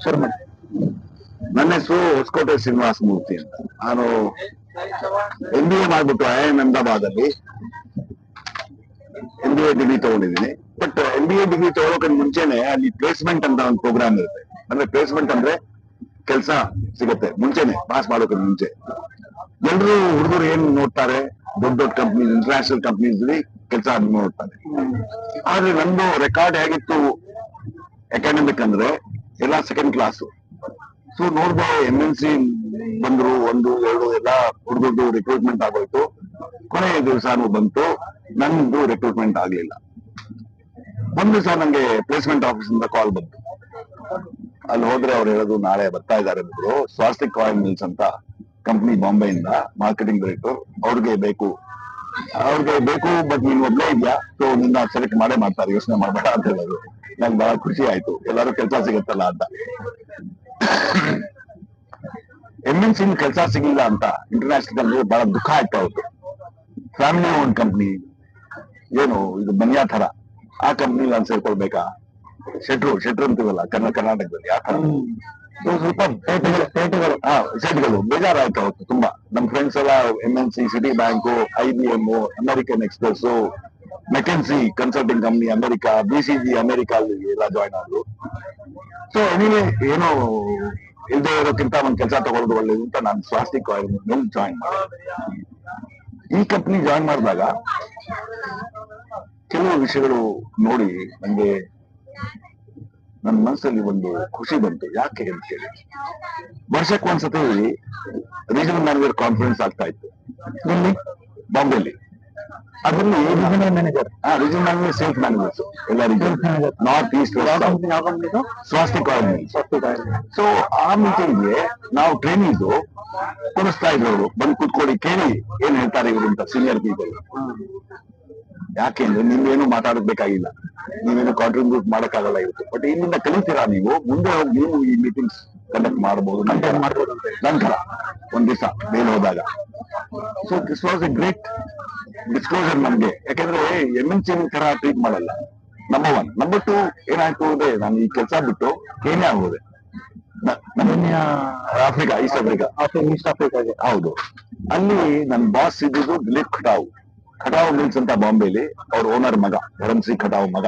ಶುರು ಮಾಡಿ. ನನ್ನ ಹೆಸರು ಹೊಸಕೋಟೆ ಶ್ರೀನಿವಾಸ ಮೂರ್ತಿ ಅಂತ. ನಾನು MBA ಮಾಡ್ಬಿಟ್ಟು IIM ಅಹಮದಾಬಾದ್ ಅಲ್ಲಿ MBA ಡಿಗ್ರಿ ತಗೊಂಡಿದ್ದೀನಿ. ಬಟ್ MBA ಡಿಗ್ರಿ ತಗೊಳೋಕೆ ಮುಂಚೆನೆ ಅಲ್ಲಿ ಪ್ಲೇಸ್ಮೆಂಟ್ ಅಂತ ಒಂದು ಪ್ರೋಗ್ರಾಮ್ ಇರುತ್ತೆ. ಅಂದ್ರೆ ಪ್ಲೇಸ್ಮೆಂಟ್ ಅಂದ್ರೆ ಕೆಲಸ ಸಿಗುತ್ತೆ ಮುಂಚೆನೆ, ಪಾಸ್ ಮಾಡೋಕೆ ಮುಂಚೆ. ಎಲ್ರು ಹುಡುಗರು ಏನ್ ನೋಡ್ತಾರೆ, ದೊಡ್ಡ ದೊಡ್ಡ ಕಂಪ್ನೀಸ್, ಇಂಟರ್ನ್ಯಾಷನಲ್ ಕಂಪ್ನೀಸ್ ಕೆಲಸ ನೋಡ್ತಾರೆ. ಆದ್ರೆ ನಂದು ರೆಕಾರ್ಡ್ ಹೇಗಿತ್ತು ಅಕಾಡೆಮಿಕ್ ಅಂದ್ರೆ ಎಲ್ಲ ಸೆಕೆಂಡ್ ಕ್ಲಾಸ್. ಸೊ ನೋಡ್ದೆ MNC ಬಂದ್ರು, 1, 2 ಎಲ್ಲ ಹುಡುಗರು ರಿಕ್ರೂಟ್ಮೆಂಟ್ ಆಗೋಯ್ತು. ಕೊನೆಯ ದಿವಸನೂ ಬಂತು, ನಂದು ರಿಕ್ರೂಟ್ಮೆಂಟ್ ಆಗ್ಲಿಲ್ಲ. ಒಂದ್ ದಿವಸ ನಂಗೆ ಪ್ಲೇಸ್ಮೆಂಟ್ ಆಫೀಸ್ ಇಂದ ಕಾಲ್ ಬಂತು. ಅಲ್ಲಿ ಹೋದ್ರೆ ಅವ್ರು ಹೇಳೋದು, ನಾಳೆ ಬರ್ತಾ ಇದ್ದಾರೆ ಅಂದ್ರು, ಸ್ವಾಸ್ತಿಕ್ ಆಯಿಲ್ ಮಿಲ್ಸ್ ಅಂತ ಕಂಪ್ನಿ ಬಾಂಬೆಯಿಂದ ಮಾರ್ಕೆಟಿಂಗ್ ಡೈರೆಕ್ಟರ್, ಅವ್ರಿಗೆ ಬೇಕು ಬಟ್ ನೀನ್ ಒಬ್ನೇ ಇದೆಯಾ, ಸೊ ನಿನ್ನ ಸೆಲೆಕ್ಟ್ ಮಾಡೇ ಮಾಡ್ತಾರೆ, ಯೋಚನೆ ಮಾಡಬೇಡ ಅಂತ ಹೇಳೋದು. ನಂಗೆ ಬಹಳ ಖುಷಿ ಆಯ್ತು, ಎಲ್ಲರೂ ಕೆಲಸ ಸಿಗುತ್ತಲ್ಲ ಅಂತ. MNC ಕೆಲಸ ಸಿಗಿಲ್ಲ ಅಂತ ಇಂಟರ್ನ್ಯಾಷನಲ್ ಕಂಪ್ನಿ ಬಹಳ ದುಃಖ ಆಗ್ತಾ ಹೋಯ್ತು. ಫ್ಯಾಮಿಲಿ ಓನ್ ಕಂಪ್ನಿ, ಏನು ಇದು ಬನ್ಯಾ ತರ, ಆ ಕಂಪ್ನಿ ನಾನು ಸೇರ್ಕೊಳ್ಬೇಕಾ? ಶೆಟ್ರು ಅಂತೀವಲ್ಲ ಕರ್ನಾಟಕದಲ್ಲಿ, ಆ ತರ ಸ್ವಲ್ಪ ಸೆಟ್ಗಳು ಬೇಜಾರಾಯ್ತಾ ಹೋಯ್ತು ತುಂಬಾ. ನಮ್ ಫ್ರೆಂಡ್ಸ್ ಎಲ್ಲ MNC, city bank, IBM, American express, Mackenzie consulting company America, BCG America ಎಲ್ಲ ಜಾಯ್ನ್ ಆದ್ರು. ಸೊ ಎನಿವೆ, ಏನೋ ಇಲ್ಲದೆ ಇರೋಕ್ಕಿಂತ ಒಂದ್ ಕೆಲಸ ತಗೊಳ್ಳೋದು ಒಳ್ಳೇದು ಅಂತ ನಾನು ಸ್ವಾಸ್ತಿಕ್ ಆಯಿಲ್ ಮಿಲ್ ಜಾಯಿನ್ ಮಾಡಿದೆ. ಈ ಕಂಪ್ನಿ ಜಾಯಿನ್ ಮಾಡಿದಾಗ ಕೆಲವು ವಿಷಯಗಳು ನೋಡಿ ನಂಗೆ ನನ್ನ ಮನಸ್ಸಲ್ಲಿ ಒಂದು ಖುಷಿ ಬಂತು. ಯಾಕೆ ಅಂತ ಹೇಳಿ, ವರ್ಷಕ್ಕೆ ಒಂದ್ಸತಿ ರೀಜನಲ್ ಮ್ಯಾನೇಜರ್ ಕಾನ್ಫರೆನ್ಸ್ ಆಗ್ತಾ ಇತ್ತು ಇಲ್ಲಿ ಬಾಂಬೆಲಿ. ಅದರಲ್ಲಿ ರೀಜನಲ್ ಮ್ಯಾನೇಜರ್ ಸೇಲ್ಸ್ ಮ್ಯಾನೇಜರ್ಸ್ ಎಲ್ಲ region, north east, Swastik oil mill. So ಆ ಮೀಟಿಂಗ್ಗೆ ನಾವು ಟ್ರೈನಿಂಗ್ ಕೊಡಿಸ್ತಾ ಇದ್ರು. ಅವರು ಬಂದು ಕೂತ್ಕೊಳ್ಳಿ, ಕೇಳಿ ಏನ್ ಹೇಳ್ತಾರೆ ಇವರು ಅಂತ, ಸೀನಿಯರ್ ಪೀಪಲ್. ಯಾಕೆಂದ್ರೆ ನೀವೇನು ಮಾತಾಡಬೇಕಾಗಿಲ್ಲ, ನೀವೇನು ಕಾಂಟ್ರಿಬ್ಯೂಟ್ ಮಾಡಕ್ಕಾಗಲ್ಲ ಇವತ್ತು, ಬಟ್ ಇಲ್ಲಿಂದ ಕಲಿತೀರಾ ನೀವು, ಮುಂದೆ ಹೋಗಿ ನೀವು ಈ ಮೀಟಿಂಗ್ಸ್ ಕಂಡಕ್ಟ್ ಮಾಡಬಹುದು, ನಂತರ ಒಂದ್ ದಿವಸ ಮೇಲೆ ಹೋದಾಗ. So this was A great disclosure ನಮ್ಗೆ. ಯಾಕಂದ್ರೆ MNC ತರ ಟ್ರೀಟ್ ಮಾಡಲ್ಲ, ನಂಬರ್ 1. ನಂಬರ್ 2 ಏನಾಯ್ತು ಅಂದ್ರೆ, ನಾನು ಈ ಕೆಲಸ ಬಿಟ್ಟು ಕೇನ್ಯಾ ಹೋದೆ. ಆಫ್ರಿಕಾ, ಈಸ್ಟ್ ಆಫ್ರಿಕಾಗೆ. ಹೌದು. ಅಲ್ಲಿ ನನ್ನ ಬಾಸ್ ಇದ್ದಿದ್ದು ದಿಲೀಪ್ ಖಟಾವ್ ಮಿಲ್ಸ್ ಅಂತ ಬಾಂಬೆಲಿ. ಅವ್ರ ಓನರ್ ಮಗ, ಧರಂಶ್ರೀ ಖಟಾವ್ ಮಗ.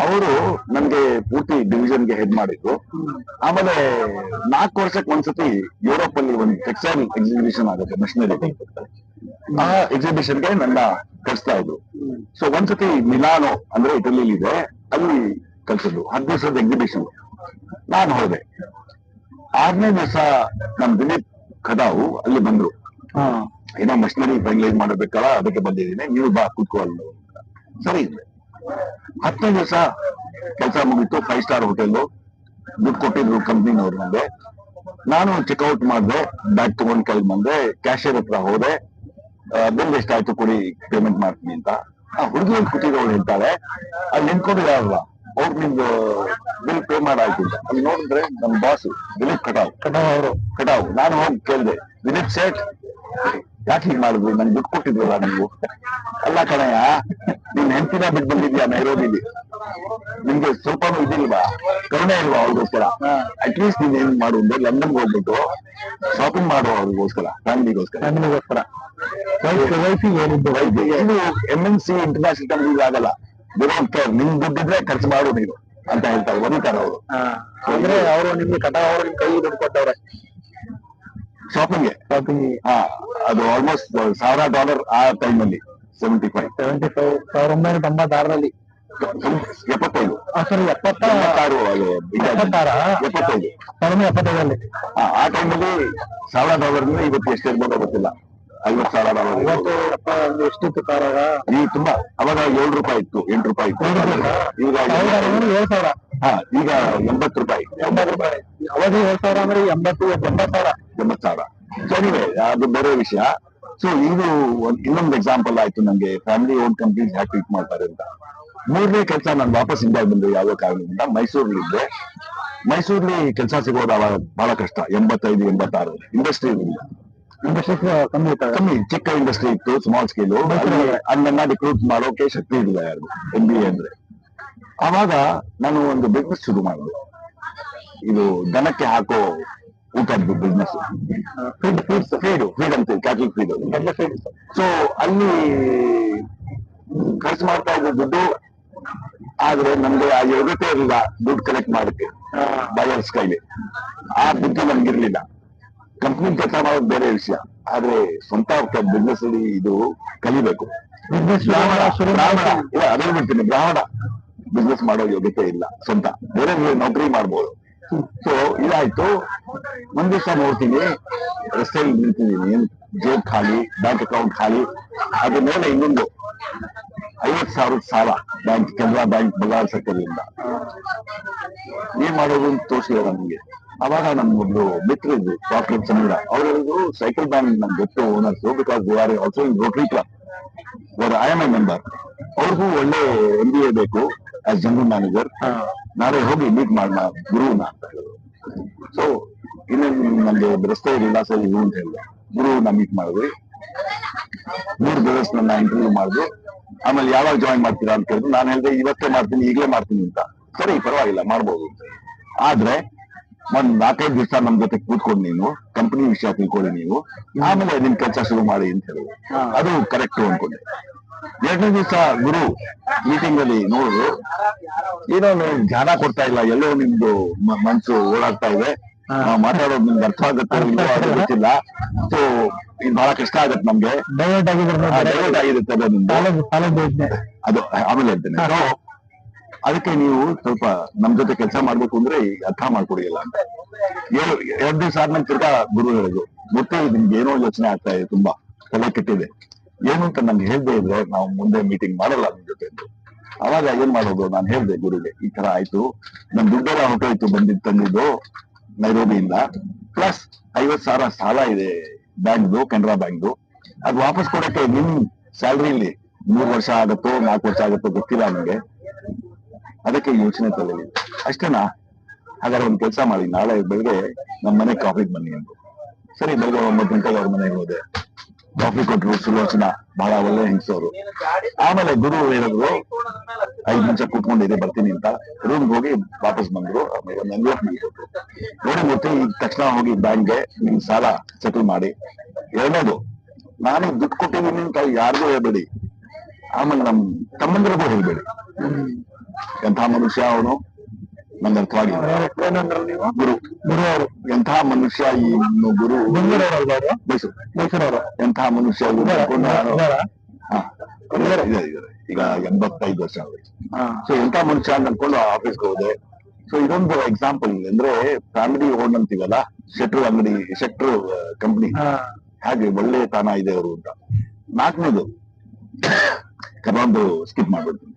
ಅವರು ನನ್ಗೆ ಪೂರ್ತಿ ಡಿವಿಷನ್ಗೆ ಹೆಡ್ ಮಾಡಿದ್ರು. ಆಮೇಲೆ 4 ವರ್ಷಕ್ಕೆ ಒಂದ್ಸತಿ ಯುರೋಪ್ ಅಲ್ಲಿ ಒಂದು ಟೆಕ್ಸ್ಟೈಲ್ ಎಕ್ಸಿಬಿಷನ್ ಆಗುತ್ತೆ, ಮೆಷಿನರಿ. ಆ ಎಕ್ಸಿಬಿಷನ್ಗೆ ನನ್ನ ಕಳಿಸ್ತಾ ಇದ್ರು. ಸೊ ಒಂದ್ಸತಿ ಮಿಲಾನೋ ಅಂದ್ರೆ ಇಟಲಿ ಇದೆ, ಅಲ್ಲಿ ಕಳ್ಸಿದ್ರು. 10 ದಿವಸದ ಎಕ್ಸಿಬಿಷನ್. ನಾನು ಹೋದೆ. 6ನೇ ದಿವಸ ನಮ್ ದಿಲೀಪ್ ಖಟಾವ್ ಅಲ್ಲಿ ಬಂದ್ರು. ಏನೋ ಮಷಿನರಿ ಫೈನಲೈಸ್ ಮಾಡಬೇಕಲ್ಲ, ಅದಕ್ಕೆ ಬಂದಿದ್ದೀನಿ, ನೀವು ಬಾ ಕೂತ್ಕೊಳ್ಳ. ಸರಿ ಇದೆ. 10ನೇ ದಿವಸ ಕೆಲಸ ಮುಗಿತು. 5 ಸ್ಟಾರ್ ಹೋಟೆಲ್, ದುಡ್ಡು ಕೊಟ್ಟಿದ್ರು ಕಂಪ್ನಿನವ್ರು ನಂಗೆ. ನಾನು ಚೆಕ್ಔಟ್ ಮಾಡಿದೆ, ಬ್ಯಾಗ್ ತಗೊಂಡ್ ಕೈ ಬಂದೆ, ಕ್ಯಾಶಿಯರ್ ಹತ್ರ ಹೋದೆ. ಬಿಲ್ ಎಷ್ಟಾಯ್ತು ಕೊಡಿ, ಪೇಮೆಂಟ್ ಮಾಡ್ತೀನಿ ಅಂತ. ಹುಡುಗಿ ಒಂದು ಕೂತಿರೋಳು ಹೇಳ್ತಾಳೆ, ಅಲ್ಲಿ ನಿಂತ್ಕೊಂಡಿದಾರಲ್ಲ ಅವ್ರು ನಿಮ್ದು ಬಿಲ್ ಪೇ ಮಾಡಾಯ್ತು ಅಂತ. ಅಲ್ಲಿ ನೋಡಿದ್ರೆ ನಮ್ ಬಾಸ್ ದಿಲೀಪ್ ಖಟಾವ್. ನಾನು ಹೋಗಿ ಕೇಳಿದೆ, ದಿಲೀಪ್ ಸೇಠ್ ಯಾಕೆ ಹೀಗೆ ಮಾಡಿದ್ವಿ, ನನ್ಗೆ ದುಡ್ಡು ಕೊಟ್ಟಿದ್ರಲ್ಲ ನೀವು? ಅಲ್ಲ ಕಣಯ್ಯ, ನೀನ್ ಹೆಂಡತಿನ ಬಿಟ್ಟು ಬಂದಿದ್ಯಾ ನೈರೋಬಿಲಿ, ನಿಮ್ಗೆ ಸ್ವಲ್ಪನೂ ಇದಿಲ್ವಾ, ಕರುಣೆ ಇಲ್ವಾ ಅವ್ರಿಗೋಸ್ಕರ? ಅಟ್ಲೀಸ್ಟ್ ನೀನ್ ಏನ್ ಮಾಡು ಅಂದ್ರೆ ಲಂಡನ್ ಹೋಗ್ಬಿಟ್ಟು ಶಾಪಿಂಗ್ ಮಾಡುವ ಅವ್ರಿಗೋಸ್ಕರ, ಫ್ಯಾಮಿಲಿಗೋಸ್ಕರ. ಇದು MNC ಇಂಟರ್ನ್ಯಾಷನಲ್ ಕಂಪ್ನೀಸ್ ಆಗಲ್ಲ, ನಿಮ್ ದುಡ್ಡಿದ್ರೆ ಖರ್ಚು ಮಾಡು ನೀನು ಅಂತ ಹೇಳ್ತಾರೆ, ಬರೀತಾರೆ ಅವರು. ಅಂದ್ರೆ ಅವರು ನಿಮ್ಗೆ ಖಟಾವ್ ಅವರು ನಿಮ್ ಕೈ ದುಡ್ಡು ಕೊಟ್ಟವ್ರೆ ಶಾಪಿಂಗ್. ಅದು ಆಲ್ಮೋಸ್ಟ್ $1,000 ಆ ಟೈಮಲ್ಲಿ. 75 1996ರಲ್ಲಿ 75. ಸರಿ 76 75ರಲ್ಲಿ. ಆ ಟೈಮಲ್ಲಿ $1,000 ಇವತ್ತು ಎಷ್ಟಿರ್ಬೋದೋ ಗೊತ್ತಿಲ್ಲ. $50,000 ಎಷ್ಟಿತ್ತು ಕಾರ? ಈ ತುಂಬಾ, ಅವಾಗ ₹7 ಇತ್ತು, ₹8 ಇತ್ತು. ಈಗ $7,000. ಈಗ ₹80. ಅವಾಗ $7,000 ಅಂದ್ರೆ 80,000. ಸರಿ, ಅದು ಬೇರೆ ವಿಷಯ. ಸೊ ಇದು ಇನ್ನೊಂದು ಎಕ್ಸಾಂಪಲ್ ಆಯ್ತು ನಂಗೆ, family own companies hack treat ಮಾಡ್ತಾರೆ ಅಂತ. 3ನೇ ಕೆಲಸ ನಾನು ವಾಪಸ್ ಇಂಡಿಯಾಗೆ ಬಂದೆ. ಯಾವ ಕಾರಣದಿಂದ ಮೈಸೂರಲ್ಲಿದ್ದೆ. ಮೈಸೂರಲ್ಲಿ ಕೆಲಸ ಸಿಗೋದು ಅವಾಗ ಬಹಳ ಕಷ್ಟ. 85, 86 ಇಂಡಸ್ಟ್ರಿ ಕಮ್ಮಿ, ಚಿಕ್ಕ ಇಂಡಸ್ಟ್ರಿ ಇತ್ತು, ಸ್ಮಾಲ್ ಸ್ಕೇಲು. ಅಲ್ಲೆಲ್ಲ ರಿಕ್ರೂಟ್ ಮಾಡೋಕೆ ಶಕ್ತಿ ಇಲ್ಲ ಯಾರು, MBA ಅಂದ್ರೆ. ಆವಾಗ ನಾನು ಒಂದು ಬಿಸ್ನೆಸ್ ಶುರು ಮಾಡಿದೆ. ಇದು ದನಕ್ಕೆ ಹಾಕೋ ಊಟದ್ದು ಬಿಸ್ನೆಸ್, ಫೀಡ್ ಅಂತೀವಿ, ಕ್ಯಾಟಲ್ ಫೀಡ್. ಸೊ ಅಲ್ಲಿ ಖರ್ಚು ಮಾಡ್ತಾ ಇದ್ದ ದುಡ್ಡು, ಆದ್ರೆ ನಮ್ಗೆ ಆ ಯೋಗ್ಯತೆ ಇರಲಿಲ್ಲ ದುಡ್ಡು ಕಲೆಕ್ಟ್ ಮಾಡಕ್ಕೆ ಬಯರ್ಸ್ ಕೈಲಿ. ಆ ಬುದ್ಧಿ ನಮ್ಗಿರ್ಲಿಲ್ಲ. ಕಂಪ್ನಿ ಕೆಲಸ ಮಾಡೋದು ಬೇರೆ ವಿಷಯ, ಆದ್ರೆ ಸ್ವಂತ ಬಿಸ್ನೆಸ್ ಅಲ್ಲಿ ಇದು ಕಲಿಬೇಕು. ಬ್ರಾಹ್ಮಣ ಇಲ್ಲ, ಅದೇ ಬಿಡ್ತೀನಿ, ಬ್ರಾಹ್ಮಣ ಬಿಸ್ನೆಸ್ ಮಾಡೋ ಯೋಗ್ಯತೆ ಇಲ್ಲ ಸ್ವಂತ, ಬೇರೆ ನೌಕರಿ ಮಾಡ್ಬೋದು. ಸೊ ಇದಾಯ್ತು. ಒಂದ್ ದಿವಸ ನೋಡ್ತೀನಿ, ರಸ್ತೆಯಲ್ಲಿ ನಿಂತಿದ್ದೀನಿ, ಜೇಬ್ ಖಾಲಿ, ಬ್ಯಾಂಕ್ ಅಕೌಂಟ್ ಖಾಲಿ. ಅದ್ರ ಮೇಲೆ ಇನ್ನೊಂದು 50,000 ಸಾಲ ಬ್ಯಾಂಕ್, ಕೆನರಾ ಬ್ಯಾಂಕ್ ಬಳ್ಳಾರಿ ಸರ್ಕಲ್ನಿಂದ. ಏನ್ ಮಾಡೋದು ಅಂತ ತೋರಿಸಿಲ್ಲ ನಮ್ಗೆ. ಅವಾಗ ನಮ್ಗೊಂದು ಮಿತ್ರ ಇದ್ರು, ಡಾಕ್ಟರ್ ಚಂದ್ರ. ಅವರದು ಸೈಕಲ್ ಬ್ಯಾಂಕ್ ನಮ್ಗೆ ಗೊತ್ತು owners, because they are also in Rotary club. I M A member. ಅವ್ರಿಗೂ ಒಳ್ಳೆ MBA ಬೇಕು ಆಸ್ ಜನರಲ್ ಮ್ಯಾನೇಜರ್. ನಾಳೆ ಹೋಗಿ ಮೀಟ್ ಮಾಡೋಣ ಗುರುನ ಅಂತ ಹೇಳಿದ್ರು. ಸೊ ಇನ್ನೇನು ನಮ್ಗೆ ರಸ್ತೆ ಇರಲಿಲ್ಲ, ಸರಿ ಇವು ಅಂತ ಹೇಳಿದೆ. ಗುರುನ ಮೀಟ್ ಮಾಡಿದ್ವಿ. 3 ದಿವಸ ನನ್ನ ಇಂಟರ್ವ್ಯೂ ಮಾಡಿದ್ರು. ಆಮೇಲೆ ಯಾವಾಗ ಜಾಯಿನ್ ಮಾಡ್ತೀರಾ ಅಂತ ಹೇಳಿದ್ರು. ನಾನು ಹೇಳಿದೆ ಇವತ್ತೇ ಮಾಡ್ತೀನಿ, ಈಗಲೇ ಮಾಡ್ತೀನಿ ಅಂತ. ಸರಿ ಪರವಾಗಿಲ್ಲ, ಮಾಡ್ಬೋದು. ಆದ್ರೆ ಒಂದ್ 4-5 ದಿವಸ ನಮ್ ಜೊತೆ ಕೂತ್ಕೊಂಡು ನೀವು ಕಂಪನಿ ವಿಷಯ ತಿಳ್ಕೊಳ್ಳಿ, ನೀವು ಆಮೇಲೆ ನಿಮ್ ಕೆಲಸ ಶುರು ಮಾಡಿ ಅಂತ ಹೇಳಿದ್ರು. ಅದು ಕರೆಕ್ಟ್ ಅನ್ಕೊಂಡೆ. 2ನೇ ದಿವಸ ಗುರು ಮೀಟಿಂಗ್ ಅಲ್ಲಿ ನೋಡಿದ್ರು, ಏನೋ ಧ್ಯಾನ ಕೊಡ್ತಾ ಇಲ್ಲ, ಎಲ್ಲೋ ನಿಮ್ದು ಮನ್ಸು ಓಡಾಡ್ತಾ ಇದೆ, ಮಾತಾಡೋದು ನಿಮ್ಗೆ ಅರ್ಥ ಆಗುತ್ತೆ ಗೊತ್ತಿಲ್ಲ. ಸೊ ಇದು ಬಹಳ ಕಷ್ಟ ಆಗತ್ತೆ ನಮ್ಗೆ, ಡೈವರ್ಟ್ ಆಗಿರುತ್ತೆ ಅದು. ಆಮೇಲೆ ಹೇಳ್ತೇನೆ, ಅದಕ್ಕೆ ನೀವು ಸ್ವಲ್ಪ ನಮ್ ಜೊತೆ ಕೆಲಸ ಮಾಡ್ಬೇಕು ಅಂದ್ರೆ ಅರ್ಥ ಮಾಡ್ಕೊಡಿಲ್ಲ ಅಂತ. 2 ದಿವಸ ಆದ್ಮೇಲೆ ತಿರ್ಗಾ ಗುರು ಹೇಳಿದ್ರು, ಮತ್ತೆ ನಿಮ್ಗೆ ಏನೋ ಯೋಚನೆ ಆಗ್ತಾ ಇದೆ, ತುಂಬಾ ತಲೆ ಕೆಟ್ಟಿದೆ, ಏನು ಅಂತ ನಂಗೆ ಹೇಳ್ದೆ ಇದ್ರೆ ನಾವು ಮುಂದೆ ಮೀಟಿಂಗ್ ಮಾಡಲ್ಲ ನಿಮ್ ಜೊತೆ. ಅವಾಗ ಏನ್ ಮಾಡೋದು? ನಾನು ಹೇಳ್ದೆ ಗುರುಗೆ, ಈ ತರ ಆಯ್ತು, ನನ್ ದುಡ್ಡೆಲ್ಲ ಹೊಟ್ಟೋಯ್ತು, ತಂದಿದ್ದು ನೈರೋಬಿಯಿಂದ, ಪ್ಲಸ್ 50,000 ಸಾಲ ಇದೆ ಬ್ಯಾಂಕ್ದು, ಕೆನರಾ ಬ್ಯಾಂಕ್ದು. ಅದು ವಾಪಸ್ ಕೊಡಕ್ಕೆ ನಿಮ್ ಸ್ಯಾಲ್ರಿಲಿ 3 ವರ್ಷ ಆಗತ್ತೋ 4 ವರ್ಷ ಆಗತ್ತೋ ಗೊತ್ತಿಲ್ಲ ನನಗೆ. ಅದಕ್ಕೆ ಯೋಚನೆ ತಗೊಳ್ಳಿ. ಅಷ್ಟೇನಾ? ಹಾಗಾದ್ರೆ ಒಂದ್ ಕೆಲಸ ಮಾಡಿ, ನಾಳೆ ಬೆಳಗ್ಗೆ ನಮ್ಮ ಮನೆ ಕಾಫಿಗೆ ಬನ್ನಿ ಅಂತ. ಸರಿ, ಬೆಳಗ್ಗೆ 9 ಗಂಟೆಗೆ ಅವ್ರ ಮನೆಗೆ ಹೋದೆ. ಕಾಫಿ ಕೊಟ್ರು, ಸುಲೋಚನಾ ಬಹಳ ಒಳ್ಳೆ ಹೆಂಗಸವರು. ಆಮೇಲೆ ಗುರು ಹೇಳಿದ್ರು 5 ನಿಮಿಷ ಕೂತ್ಕೊಂಡಿದೆ, ಬರ್ತೀನಿ ಅಂತ. ರೂಮ್ಗೆ ಹೋಗಿ ವಾಪಸ್ ಬಂದ್ರು. ಆಮೇಲೆ ಒಂದು ಎನ್ವಲಪ್ಮೆಂಟ್ ಕೊಟ್ರು. ನೋಡಿ ಮತ್ತೆ ಈಗ ತಕ್ಷಣ ಹೋಗಿ ಬ್ಯಾಂಕ್ಗೆ ನಿಮ್ ಸಾಲ ಸೆಟಲ್ ಮಾಡಿ. 2ನೇದು, ನಾನು ದುಡ್ಡು ಕೊಟ್ಟಿದ್ದೀನಿ ಅಂತ ಯಾರಿಗೂ ಹೇಳ್ಬೇಡಿ, ಆಮೇಲೆ ನಮ್ ತಮ್ಮಂದಿರಿಗೂ ಹೇಳ್ಬೇಡಿ. ಎಂಥ ಮನುಷ್ಯ ಅವನು ನಂಗೆ ಅರ್ಥವಾಗಿಲ್ಲ. ಗುರು ಅವರು ಎಂಥ ಮನುಷ್ಯ, ಈ ಗುರು ಮೈಸೂರು ಎಂಥ ಮನುಷ್ಯ ಈಗ 85 ವರ್ಷ ಆಗುತ್ತೆ. ಸೊ ಎಂಥ ಮನುಷ್ಯ ಅಂತ ಅನ್ಕೊಂಡು ಆಫೀಸ್ಗೆ ಹೋದೆ. ಸೊ ಇದೊಂದು ಎಕ್ಸಾಂಪಲ್ ಅಂದ್ರೆ ಫ್ಯಾಮಿಲಿ ಓನ್ ಅಂತೀವಲ್ಲ, ಶೆಟ್ರು ಕಂಪನಿ, ಹಾಗೆ ಒಳ್ಳೆ ತಾನ ಇದೆ ಅವರು ಅಂತ. 4ನೇದು ಕೆಲವೊಂದು ಸ್ಕಿಪ್ ಮಾಡ್ಬಿಡ್ತೀನಿ.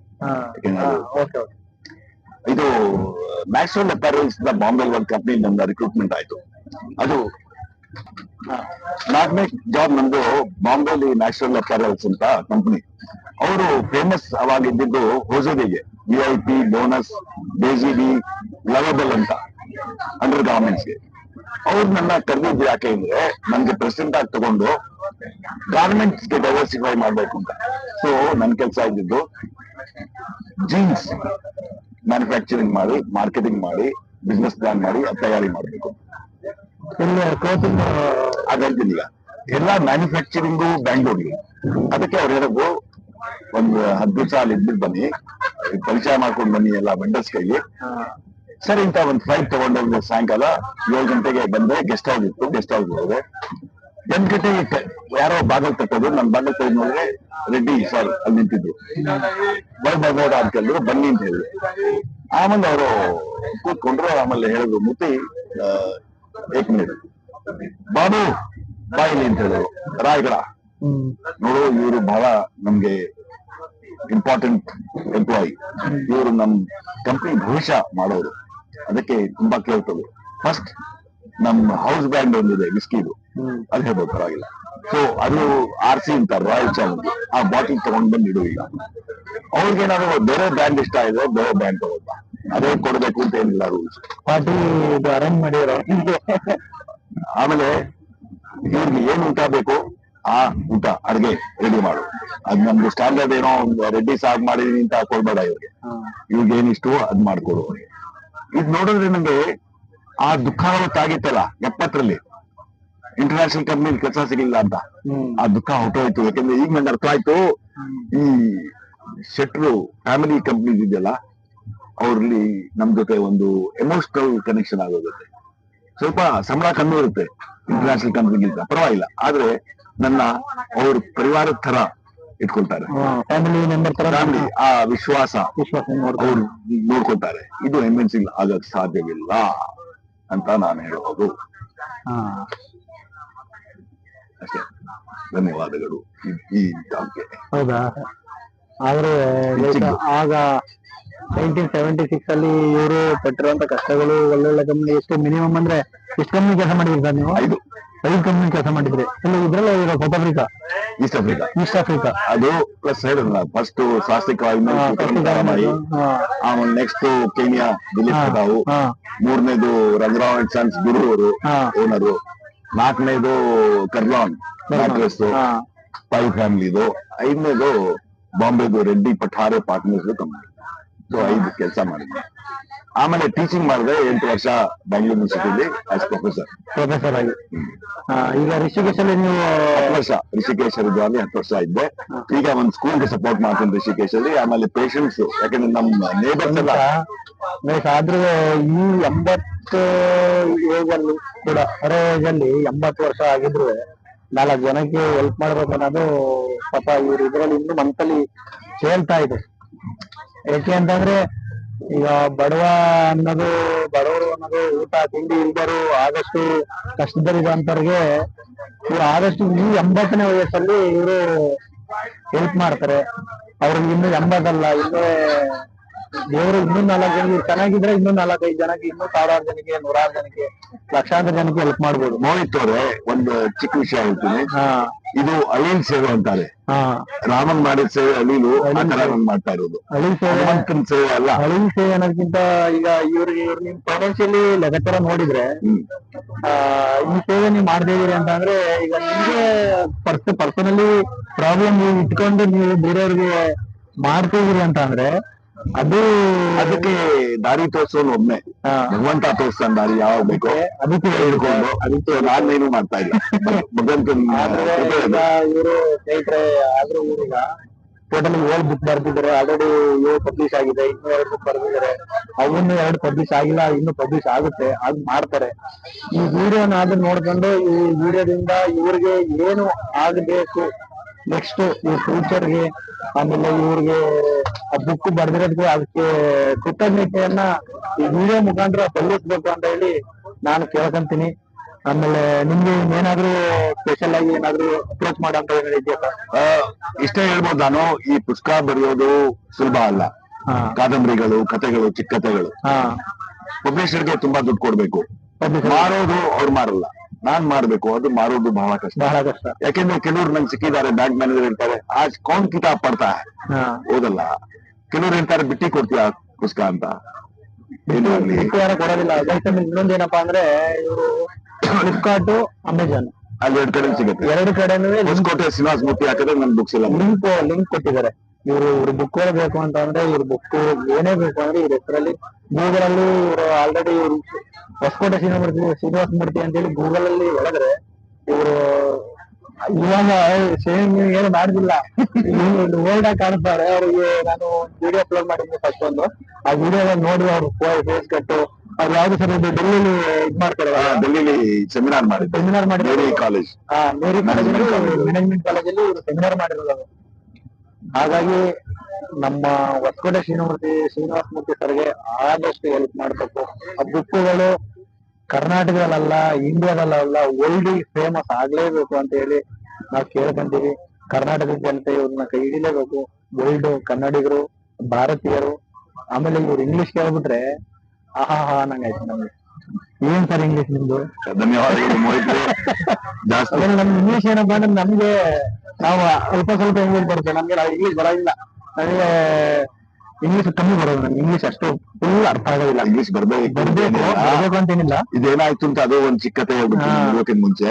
ಇದು ನ್ಯಾಷನಲ್ ಅಪಾರಲ್ಸ್ ಬಾಂಬೆ ಒಂದು ಕಂಪ್ನಿ ನಮ್ದು ರಿಕ್ರೂಟ್ಮೆಂಟ್ ಆಯ್ತು. ಅದು 4ನೇ ಜಾಬ್ ನಮ್ದು ಬಾಂಬೆಲಿ ನ್ಯಾಷನಲ್ ಅಪಾರಲ್ಸ್ ಅಂತ ಕಂಪ್ನಿ. ಅವರು ಫೇಮಸ್ ಅವಾಗ ಇದ್ದಿದ್ದು ಹೊಸದಿಗೆ VIP, ಬೋನಸ್, JGB, ಲವಬಲ್ ಅಂತ ಅಂಡರ್ ಗಾರ್ಮೆಂಟ್ಸ್ಗೆ. ಅವ್ರು ನನ್ನ ಕರೆದಿದ್ದು ಯಾಕೆ ಅಂದ್ರೆ ನನ್ಗೆ ಪ್ರೆಸಿಡೆಂಟ್ ಆಗಿ ತಗೊಂಡು ಗಾರ್ಮೆಂಟ್ಸ್ಗೆ ಡೈವರ್ಸಿಫೈ ಮಾಡ್ಬೇಕು ಅಂತ. ಸೊ ನನ್ ಕೆಲಸ ಇದ್ದಿದ್ದು ಜೀನ್ಸ್ ಮ್ಯಾನುಫ್ಯಾಕ್ಚರಿಂಗ್ ಮಾಡಿ, ಮಾರ್ಕೆಟಿಂಗ್ ಮಾಡಿ, ಬಿಸ್ನೆಸ್ ಪ್ಲಾನ್ ಮಾಡಿ, ತಯಾರಿ ಮಾಡ್ಬೇಕು. ಅದಂತೀನಿ ಈಗ ಎಲ್ಲ ಮ್ಯಾನುಫ್ಯಾಕ್ಚರಿಂಗು ಬ್ಯಾಂಗ್ಳೂರ್ಗೆ. ಅದಕ್ಕೆ ಅವ್ರು ಹೇಳೋದು ಒಂದು 10 ದಿವಸ ಅಲ್ಲಿ ಇದ್ಬಿಟ್ಟು ಬನ್ನಿ, ಪರಿಚಯ ಮಾಡ್ಕೊಂಡು ಬನ್ನಿ ಎಲ್ಲ ವೆಂಡರ್ಸ್ ಕೈಗೆ. ಸರಿ ಅಂತ ಒಂದು ಫ್ಲೈಟ್ ತಗೊಂಡೋಗಿ ಸಾಯಂಕಾಲ 7 ಗಂಟೆಗೆ ಬಂದೆ. ಗೆಸ್ಟ್ ಹೌಸ್ ಇತ್ತು, ಗೆಸ್ಟ್ ಹೌಸ್ ಹೋದೆ. 8 ಗಂಟೆಗೆ ಯಾರೋ ಬಾಗಲ್ ತಟ್ಟೋದು, ನನ್ ಬಾಗಲ್ ತೆಗೆದು ನೋಡಿದ್ರೆ ರೆಡ್ಡಿ ಸರ್ ಅಲ್ಲಿ ನಿಂತಿದ್ರು. ಬರ್ಬೋದ ಅಂತ ಹೇಳಿದ್ರು, ಬನ್ನಿ ಅಂತ ಹೇಳಿದ್ರು. ಆಮೇಲೆ ಅವರು ಕೂತ್ಕೊಂಡ್ರು. ಆಮೇಲೆ ಹೇಳಿದ್ರು, ಮುತ್ತಿ 1 ಮಿನಿಟ್ ಬಾಬು ಬಾಯಿಲಿ ಅಂತ ಹೇಳಿದ್ರು. ರಾಯ್ಗಡ ನೋಡು, ಇವರು ಬಹಳ ನಮ್ಗೆ ಇಂಪಾರ್ಟೆಂಟ್ ಎಂಪ್ಲಾಯಿ, ಇವರು ನಮ್ ಕಂಪ್ನಿ ಭವಿಷ್ಯ ಮಾಡೋರು, ಅದಕ್ಕೆ ತುಂಬಾ ಕೇಳ್ತದೆ. ಫಸ್ಟ್ ನಮ್ ಹೌಸ್ ಬ್ರ್ಯಾಂಡ್ ಒಂದಿದೆ ವಿಸ್ಕಿದು, ಅದು ಹೇಳ್ಬೋದು, ಪರವಾಗಿಲ್ಲ. ಸೊ ಅದು RC ಅಂತ, ರಾಯಲ್ ಚಾಲೆಂಜ್. ಆ ಬಾಟಲ್ ತಗೊಂಡ್ ಬಂದು ಇಡು. ಈಗ ಅವ್ರಿಗೇನಾದ್ರು ಬೇರೆ ಬ್ರ್ಯಾಂಡ್ ಇಷ್ಟ ಇದೆ, ಬೇರೆ ಬ್ರ್ಯಾಂಡ್ ತಗೋತಾ, ಅದೇ ಕೊಡ್ಬೇಕು ಅಂತ ಏನಿಲ್ಲ ರೂಲ್ಸ್. ಪಾರ್ಟಿ ಅರೇಂಜ್ ಮಾಡಿರೋ. ಆಮೇಲೆ ಇವ್ರಿಗೆ ಏನ್ ಊಟ ಬೇಕು ಆ ಊಟ ಅಡ್ಗೆ ರೆಡಿ ಮಾಡು. ಅದ್ ನಮ್ದು ಸ್ಟ್ಯಾಂಡರ್ಡ್ ಏನೋ ಒಂದು ರೆಡ್ಡಿ ಸಾಗ್ ಮಾಡಿದೀನಿ ಅಂತ ಕೊಡ್ಬೇಡ ಇವ್ರಿಗೆ. ಇವ್ರಿಗೆ ಏನಿಷ್ಟು ಅದ್ ಮಾಡ್ಕೊಡು. ಇದ್ ನೋಡಿದ್ರೆ ನಂಗೆ ಆ ದುಃಖ ಅವತ್ತಾಗಿತ್ತಲ್ಲ 70ರಲ್ಲಿ ಇಂಟರ್ನ್ಯಾಷನಲ್ ಕಂಪ್ನಿ ಕೆಲಸ ಸಿಗಲಿಲ್ಲ ಅಂತ. ಆ ದುಃಖ ಹೊಟ್ಟೋಯ್ತು. ಯಾಕಂದ್ರೆ ಈಗ ನಂಗೆ ಅರ್ಥ ಆಯ್ತು, ಈ ಶೆಟ್ರು ಫ್ಯಾಮಿಲಿ ಕಂಪ್ನೀಸ್ ಇದೆಯಲ್ಲ, ಅವ್ರಲ್ಲಿ ನಮ್ ಜೊತೆ ಒಂದು ಎಮೋಷನಲ್ ಕನೆಕ್ಷನ್ ಆಗೋಗುತ್ತೆ. ಸ್ವಲ್ಪ ಸಂಬಳ ಕಮ್ಮಿ ಇರುತ್ತೆ ಇಂಟರ್ನ್ಯಾಷನಲ್ ಕಂಪ್ನಿಗಿಂತ, ಪರವಾಗಿಲ್ಲ. ಆದ್ರೆ ನನ್ನ ಅವ್ರ ಪರಿವಾರದ ತರ ಇಟ್ಕೊಳ್ತಾರೆ. ಫ್ಯಾಮಿಲಿ ಮೆಂಬರ್ ತರ ಫ್ಯಾಮಿಲಿ ಆ ವಿಶ್ವಾಸ ಅವ್ರು ನೋಡ್ಕೊಳ್ತಾರೆ. ಇದು MNC ಆಗಕ್ ಸಾಧ್ಯವಿಲ್ಲ ಅಂತ ನಾನು ಹೇಳೋದು ಅಷ್ಟೇ. ಧನ್ಯವಾದಗಳು ಈ ಟಾಪ್ಗೆ. ಹೌದಾ? ಆದ್ರೆ ಆಗ 1976 ಅಲ್ಲಿ ಇವರು ಪಟ್ಟಿರುವಂತ ಕಷ್ಟಗಳು, ಒಳ್ಳೊಳ್ಳೆ ಕಂಪ್ನಿ, ಎಷ್ಟು ಮಿನಿಮಮ್ ಅಂದ್ರೆ ಎಷ್ಟು ಕಂಪ್ನಿ ಕೆಲಸ ಮಾಡಿದ್ರಿ ನೀವು? 5 ಕಂಪ್ನಿ ಕೆಲಸ ಮಾಡಿದ್ರಿ. ಇದ್ರಲ್ಲ ಈಗ ಸೌತ್ ಆಫ್ರಿಕಾ, ಈಸ್ಟ್ ಆಫ್ರಿಕಾ ಅದು ಪ್ಲಸ್ ಹೇಳಿದ್ರಲ್ಲ, ಫಸ್ಟ್ ಸ್ವಾಸ್ತಿಕ ಆಮೇಲೆ ನೆಕ್ಸ್ಟ್ ಕೇನಿಯಾ ದಿಲೀಪ್ ಕಟಾವು, 3ನೇದು ರಂಗರಾವ್ ಅಂಡ್ ಸನ್ಸ್ ಗುರು ಅವರು ಓನರು, 4ನೇದು ಕರ್ಲಾನ್ ಮ್ಯಾಟ್ರೆಸ್ 5 ಫ್ಯಾಮಿಲಿದು, 5ನೇದು ಬಾಂಬೆದು Reddy Pathare partners company. So 5 ಕೆಲಸ ಮಾಡಿದ್ದೆ. ಆಮೇಲೆ ಟೀಚಿಂಗ್ ಮಾಡಿದೆ 8 ವರ್ಷ ಬ್ಯಾಂಗ್ಳೂರ್ ಯೂನಿವರ್ಸಿಟಿಲಿ ಆಸ್ ಪ್ರೊಫೆಸರ್ ಆಗಿ. ಈಗ ರಿಷಿಕೇಶಲ್ಲಿ ನೀವು 10 ವರ್ಷ ರಿಷಿಕೇಶ್ ಹರಿದ್ವಾರ್ಲಿ 10 ವರ್ಷ ಇದ್ದೆ. ಈಗ ಒಂದು ಸ್ಕೂಲ್ಗೆ ಸಪೋರ್ಟ್ ಮಾಡ್ತೀನಿ ರಿಷಿಕೇಶಲ್ಲಿ. ಆಮೇಲೆ ಪೇಷಂಟ್ಸ್, ಯಾಕಂದ್ರೆ ನಮ್ಮ ನೇಬರ್ಸ್ ಎಲ್ಲ ಆದ್ರೂ ಈ 80 ಏಜಲ್ಲಿ ಕೂಡ, ಅರೆ ಏಜಲ್ಲಿ 80 ವರ್ಷ ಆಗಿದ್ರು 4 ಜನಕ್ಕೆ ಹೆಲ್ಪ್ ಮಾಡ್ಬೇಕು ಅನ್ನೋದು ಪಾಪ ಇವ್ರು ಇದ್ರಲ್ಲಿ ಇನ್ನು ಮಂತಲ್ಲಿ ಹೇಳ್ತಾ ಇದೆ. ಯಾಕೆ ಅಂತಂದ್ರೆ ಈಗ ಬಡವರು ಅನ್ನೋದು ಊಟ ತಿಂಡಿ ಇಲ್ದರು ಆದಷ್ಟು ಕಷ್ಟದಲ್ಲಿರುವಂತವ್ರಿಗೆ ಇವ್ರು ಆದಷ್ಟು ಈ 80ನೇ ವಯಸ್ಸಲ್ಲಿ ಇವರು ಹೆಲ್ಪ್ ಮಾಡ್ತಾರೆ. ಅವ್ರಿಗೆ ಇನ್ನು 80 ಅಲ್ಲ, ಇನ್ನೂ ದೇವರು ಇನ್ನೂ 4 ಜನಕ್ಕೆ ಚೆನ್ನಾಗಿದ್ರೆ ಇನ್ನೂ 4-5 ಜನಕ್ಕೆ, ಇನ್ನೂ 1000 ಜನಕ್ಕೆ, 100 ಜನಕ್ಕೆ, ಲಕ್ಷಾಂತರ ಜನಕ್ಕೆ ಹೆಲ್ಪ್ ಮಾಡ್ಬೋದು. ಮೋಹಿತ್ ಅವ್ರೆ, ಒಂದು ಚಿಕ್ಕ ವಿಷಯ ಹೇಳ್ತೀನಿ. ಇದು ಅಳಿಲ್ ಸೇವೆ ಅಂತಾರೆ. ರಾಮನ್ ಮಾಡಿದ ಸೇವೆ ಅಳಿಲು ಮಾಡ್ತಾ ಇರೋದು. ಅಳಿಲ್ ಸೇವೆ ಅಲ್ಲ. ಅಳಿಲ್ ಸೇವೆ ಅನ್ನೋದಕ್ಕಿಂತ ಈಗ ಇವ್ರು ನಿಮ್ ಫೈನಾನ್ಷಿಯಲಿ ಲೆಕ್ಕಾಚಾರ ನೋಡಿದ್ರೆ ಈ ಸೇವೆ ನೀವು ಮಾಡದೇ ಇದೀರಿ ಅಂತ ಅಂದ್ರೆ, ಈಗ ನಿಮ್ಗೆ ಪರ್ಸನಲಿ ಪ್ರಾಬ್ಲಮ್ ಇಟ್ಕೊಂಡು ನೀವು ಬೇರೆಯವ್ರಿಗೆ ಮಾಡ್ತಿದೀರಿ ಅಂತ ಅಂದ್ರೆ ಅದಕ್ಕೆ ದಾರಿ ತೋರ್ಸೋನು ಒಮ್ಮೆ ಭಗವಂತ ತೋರ್ಸ್ತಾನ ದಾರಿ ಯಾವಾಗ ಬೇಕೋ ಅದಕ್ಕೆ ಹೇಳ್ಕೊಂಡು. ಅದಕ್ಕೆ ನಾನೇನು ಮಾಡ್ತಾ ಇಲ್ಲ. ಭಗವಂತನ ಇವರು ಸ್ನೇಹಿತರೆ ಆದ್ರೂ ಊರಿಗ ಟೋಟಲ್ 7 ಬುಕ್ ಬರ್ತಿದ್ದಾರೆ. ಆಲ್ರೆಡಿ 7 ಪಬ್ಲಿಷ್ ಆಗಿದೆ, ಇನ್ನೂ 2 ಬುಕ್ ಬರ್ತಿದ್ದಾರೆ. ಅವನು 2 ಪಬ್ಲಿಷ್ ಆಗಿಲ್ಲ, ಇನ್ನು ಪಬ್ಲಿಷ್ ಆಗುತ್ತೆ, ಅದ್ ಮಾಡ್ತಾರೆ. ಈ ವಿಡಿಯೋನಾದ್ರೂ ನೋಡ್ಕೊಂಡು ಈ ವಿಡಿಯೋದಿಂದ ಇವ್ರಿಗೆ ಏನು ಆಗಬೇಕು ನೆಕ್ಸ್ಟ್ ಈ ಫ್ಯೂಚರ್ಗೆ, ಆಮೇಲೆ ಇವ್ರಿಗೆ ಆ ಬುಕ್ ಬರ್ದಿರೋದಕ್ಕೆ ಅದಕ್ಕೆ ಕೃತಜ್ಞತೆಯನ್ನ ಈ ವಿಡಿಯೋ ಮುಖಾಂತರ ಸಲ್ಲಿಸ್ಬೇಕು ಅಂತ ಹೇಳಿ ನಾನು ಕೇಳ್ಕೊಂತೀನಿ. ಆಮೇಲೆ ನಿಮ್ಗೆ ಏನಾದ್ರು ಸ್ಪೆಷಲ್ ಆಗಿ ಏನಾದ್ರು ಅಪ್ರೋಚ್ ಮಾಡಂತ ಇದೆಯಾ ಸರ್? ಇಷ್ಟೇ ಹೇಳ್ಬೋದು ನಾನು. ಈ ಪುಸ್ತಕ ಬರೆಯೋದು ಸುಲಭ ಅಲ್ಲ. ಕಾದಂಬರಿಗಳು, ಕಥೆಗಳು, ಚಿಕ್ಕ ಕಥೆಗಳು ಪಬ್ಲಿಷರ್ಗೆ ತುಂಬಾ ದುಡ್ಡು ಕೊಡ್ಬೇಕು. ಮಾರೋದು ಅವ್ರು ಮಾರಲ್ಲ, ನಾನ್ ಮಾಡ್ಬೇಕು. ಅದು ಮಾರೋದು ಬಹಳ ಕಷ್ಟ. ಯಾಕೆಂದ್ರೆ ಕೆಲವ್ರು ನಂಗೆ ಸಿಕ್ಕಿದ್ದಾರೆ, ಬ್ಯಾಂಕ್ ಮ್ಯಾನೇಜರ್ ಹೇಳ್ತಾರೆ ಆಜ್ ಕೌನ್ ಕಿತಾಬ್ ಪಡ್ತಾ ಓದಲ್ಲ. ಕೆಲವ್ರು ಹೇಳ್ತಾರೆ ಬಿಟ್ಟಿ ಕೊಡ್ತೀಯ ಪುಸ್ತಕ ಅಂತ. ಕೊಡೋದಿಲ್ಲ. ಇನ್ನೊಂದೇನಪ್ಪಾ ಅಂದ್ರೆ ಇವರು ಫ್ಲಿಪ್ಕಾರ್ಟ್, ಅಮೆಜಾನ್ ಅಲ್ಲಿ 2 ಕಡೆ ಸಿಗುತ್ತೆ. 2 ಕಡೆನೂ ಹೊಸಕೋಟೆ ಶ್ರೀನಿವಾಸ ಮೂರ್ತಿ ಹಾಕಿದ್ರೆ ನನ್ ಬುಕ್ಸ್ ಇಲ್ಲ. ಲಿಂಕ್ ಕೊಟ್ಟಿದ್ದಾರೆ. ಇವ್ರ ಬುಕ್ ಬೇಕು ಅಂತ ಅಂದ್ರೆ, ಇವ್ರ ಬುಕ್ ಏನೇ ಬೇಕು ಅಂದ್ರೆ ಇವ್ರ ಹೆಸರಲ್ಲಿ ಗೂಗಲ್ ಅಲ್ಲಿ ಇವರು ಆಲ್ರೆಡಿ ಹೊಸಕೋಟೆ ಶ್ರೀನಿವಾಸ ಮೂರ್ತಿ ಅಂತ ಹೇಳಿ ಗೂಗಲ್ ಅಲ್ಲಿ ಒಳಗಡೆ ಇವರು ಇವಾಗ ಸೇಮ್ ಏನು ಮಾಡುದಿಲ್ಲ, ಓಲ್ಡ್ ಆಗಿ ಕಾಣಿಸ್ತಾರೆ. ಅವ್ರಿಗೆ ನಾನು ವಿಡಿಯೋ ಅಪ್ಲೋಡ್ ಮಾಡಿದ್ದೆ ಫಸ್ಟ್ ಒಂದು. ಆ ವಿಡಿಯೋ ನೋಡಿ ಅವ್ರು ಫೇಸ್ ಕಟ್ಟು ಅವ್ರು ಯಾವ್ದು ಸರ್ ಡೆಲ್ಲಿಲಿ ಇದ್ ಮಾಡ್ತಾರೆ. ಡೆಲ್ಲಿಲಿ ಸೆಮಿನಾರ್ ಮಾಡಿದ್ರು ಕಾಲೇಜ್, ಮೇರಿ ಮ್ಯಾನೇಜ್ಮೆಂಟ್ ಕಾಲೇಜಲ್ಲಿ ಇವರು ಸೆಮಿನಾರ್ ಮಾಡಿರೋದು. ಹಾಗಾಗಿ ನಮ್ಮ ಹೊಸಕೋಟೆ ಶ್ರೀನಿವಾಸ ಮೂರ್ತಿ ಸರ್ಗೆ ಆದಷ್ಟು ಹೆಲ್ಪ್ ಮಾಡ್ಬೇಕು. ಆ ಬುಕ್ಕುಗಳು ಕರ್ನಾಟಕದಲ್ಲ, ಇಂಡಿಯಾದಲ್ಲ, ವರ್ಲ್ಡ್ ಫೇಮಸ್ ಆಗ್ಲೇಬೇಕು ಅಂತ ಹೇಳಿ ನಾವು ಕೇಳ್ಕೊಂತೀವಿ. ಕರ್ನಾಟಕದ ಜನತೆ ಇವ್ರನ್ನ ಕೈ ಹಿಡಿಲೇಬೇಕು. ವರ್ಲ್ಡ್ ಕನ್ನಡಿಗರು, ಭಾರತೀಯರು. ಆಮೇಲೆ ಇವ್ರು ಇಂಗ್ಲಿಷ್ ಕೇಳ್ಬಿಟ್ರೆ ಆಹಾ ನಂಗಾಯ್ತು. ನಮ್ಗೆ ಏನ್ ಸರ್ ಇಂಗ್ಲಿಷ್ ನಿಮ್ದು? ಧನ್ಯವಾದಗಳು ಮೋಹಿತ್. ನಮ್ಗೆ ಇಂಗ್ಲಿಷ್ ಏನಪ್ಪಾ ಅಂದ್ರೆ ನಮ್ಗೆ ನಾವು ಸ್ವಲ್ಪ ಇಂಗ್ಲಿಷ್ ಬರುತ್ತೆ. ನಮ್ಗೆ ಇಂಗ್ಲಿಷ್ ಬರೋದಿಲ್ಲ. ನನಗೆ ಇಂಗ್ಲಿಷ್ ಕಮ್ಮಿ ಬರೋದು. ನಮ್ಗೆ ಇಂಗ್ಲಿಷ್ ಅಷ್ಟು ಫುಲ್ ಅರ್ಥ ಆಗೋದಿಲ್ಲ. ಇಂಗ್ಲಿಷ್ ಬರ್ಬೇಕು ಅಂತೇನಿಲ್ಲ. ಇದೇನಾಯ್ತು ಅಂತ ಅದೇ ಒಂದು ಚಿಕ್ಕತೆ ಹೇಳ್ಬಿಟ್ಟು ಮುಂಚೆ